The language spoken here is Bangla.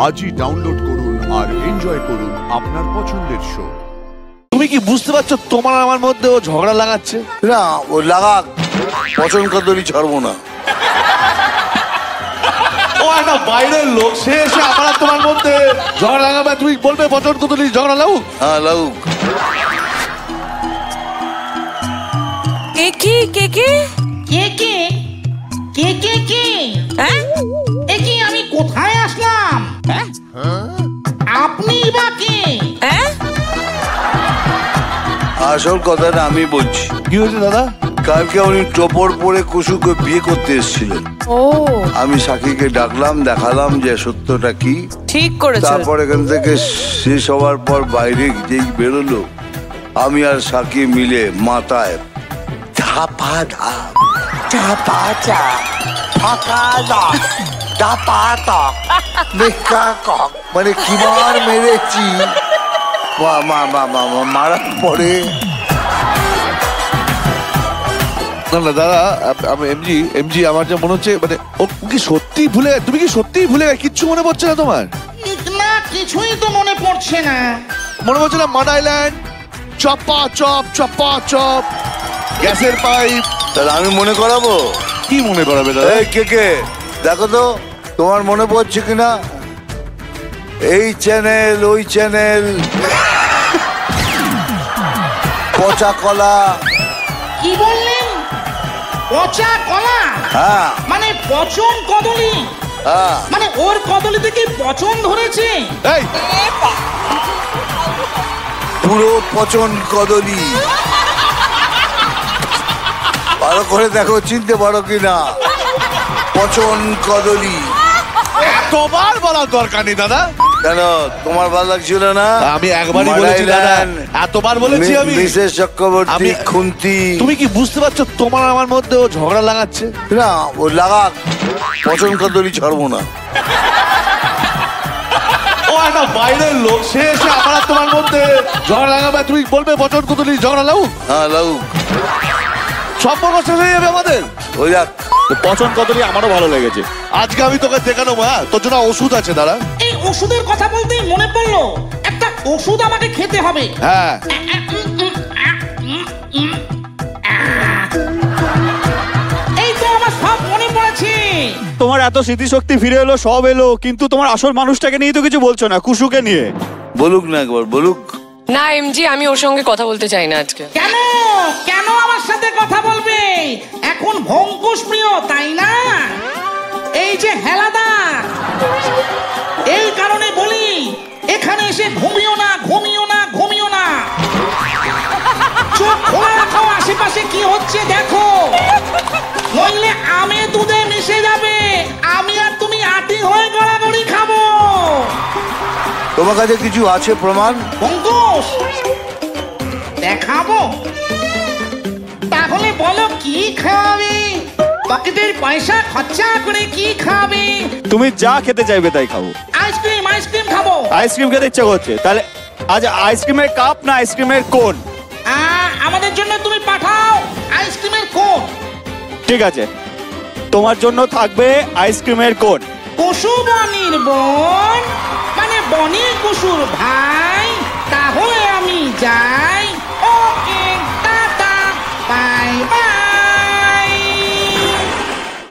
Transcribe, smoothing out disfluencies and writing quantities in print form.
আজই ডাউনলোড করুন আর এনজয় করুন আপনার পছন্দের শো। তুমি কি বুঝতে পারছো তোমার আমার মধ্যে ও ঝগড়া লাগাচ্ছে? না ও লাগাক, পছন্দ কদলি ছাড়বো না। ও একটা বাইরের লোক, সে এসে আমার আর তোমার মধ্যে ঝগড়া লাগাবে, তুমি বলবে পছন্দ কদলি ঝগড়া লাগুক? হ্যাঁ লাগুক। কে কি কে কে কে কে কে কে কে হ্যাঁ এ কি আমি কোথায় আসলাম? আপনি বা কে? হ্যাঁ আসল কথাটা আমি বলছি। কি হয়েছে দাদা? কালকে উনি টোপর পরে কুসুকে বিয়ে করতে এসেছিলেন। ও আমি সাকিকে ডাকলাম, দেখালাম যে সত্যটা কি। ঠিক করেছো। তারপর এখান থেকে শেষ হওয়ার পর বাইরে যেই বেরোলো, আমি আর সাকি মিলে মাথায় ধাপা ধাপ চাপা চাপ ফাঁকা দাপ চাপা তাপ মেকা কক, মানে কিবার মেরেছি। মারার পরে না না দাদা, আমি এমজি আমার যা মনে হচ্ছে, মানে ও কি সত্যি ভুলে, তুমি কি সত্যিই ভুলে গেলে? কিচ্ছু মনে পড়ছে না তোমার? না কিছুই তো মনে পড়ছে না। মনে পড়ছে না মাড আইল্যান্ড, চপা চপ চপা চপ, গ্যাসের পাইপ? তাহলে আমি মনে করাবো? কি মনে করাবে দাদা? এই কে দেখো তো তোমার মনে পড়ছে কিনা। এই চ্যানেল ওই চ্যানেল, পচা কলা। কি বললেন? পচা কলা? হ্যাঁ মানে পচন কদলি? হ্যাঁ মানে ওর কদলি থেকে পচন ধরেছে? এই পুরো পচন কদলি। ভালো করে দেখো, চিনতে পারো কিনা। পচন কদলি। এতবার বলার দরকার নেই দাদা। কেন তোমার ভালো লাগছিল না? আমি একবারই বলেছি দাদা, এতবার বলেছি আমি। মিসেস চক্রবর্তী খুন্তি। তুমি কি বুঝতে পারছো তোমার আমার মধ্যে ও ঝগড়া লাগাচ্ছে? না ও লাগাক, পচন কদলি ছাড়বো না। ও একটা বাইরের লোক, সে এসে আমার আর তোমার মধ্যে ঝগড়া লাগাবে, তুমি বলবে পছন্দ কদলি ঝগড়া লাগুক? হ্যাঁ লাগুক। সম্পর্ক শেষ হয়ে যাবে আমাদের। ওই যাক, পছন্দ কদলি আমারও ভালো লেগেছে। আজকে আমি তোকে দেখানো, হ্যাঁ তোর জন্য ওষুধ আছে দাদা। এই ওষুধের কথা বলতেই মনে পড়লো, একটা ওষুধ আমাকে খেতে হবে। হ্যাঁ এই তো আমার সব মনে পড়েছে। তোমার এত স্মৃতিশক্তি ফিরে এলো, সব এলো, কিন্তু তোমার আসল মানুষটাকে নিয়ে তো কিছু বলছো না, কুসুকে নিয়ে। বলুক না একবার, বলুক। না এমজি, আমি ওর সঙ্গে কথা বলতে চাই না আজকে। কেন কেন আমার সাথে কথা বলবে? এখন ভঙ্কুশ প্রিয় তাই না? এই যে হেলাদা, এই কারণে বলি এখানে এসে ঘুমিও না ঘুমিও না ঘুমিও না। চোখ খোলা রাখো, আশেপাশে কি হচ্ছে দেখো, নইলে আমে দুধে মিশে যাবে। আমি আর তুমি আটি হয়ে গড়াগড়ি খাবো। তোমার কাছে কিছু আছে প্রমাণ? ভঙ্কুশ দেখাবো? তাহলে বলো কি খাবে? পকেটের পয়সা খরচা করে কি খাবে? তুমি যা খেতে চাইবে তাই খাবো। আইসক্রিম আইসক্রিম খাবো। আইসক্রিম খেতে ইচ্ছা করছে, তাহলে আজ আইসক্রিমের কাপ না আইসক্রিমের কোন? আমাদের জন্য তুমি পাঠাও আইসক্রিমের কোন। ঠিক আছে, তোমার জন্য থাকবে আইসক্রিমের কোন। কুসু বনির বোন, মানে বনি কুসুর ভাই। তাহলে আমি যাই।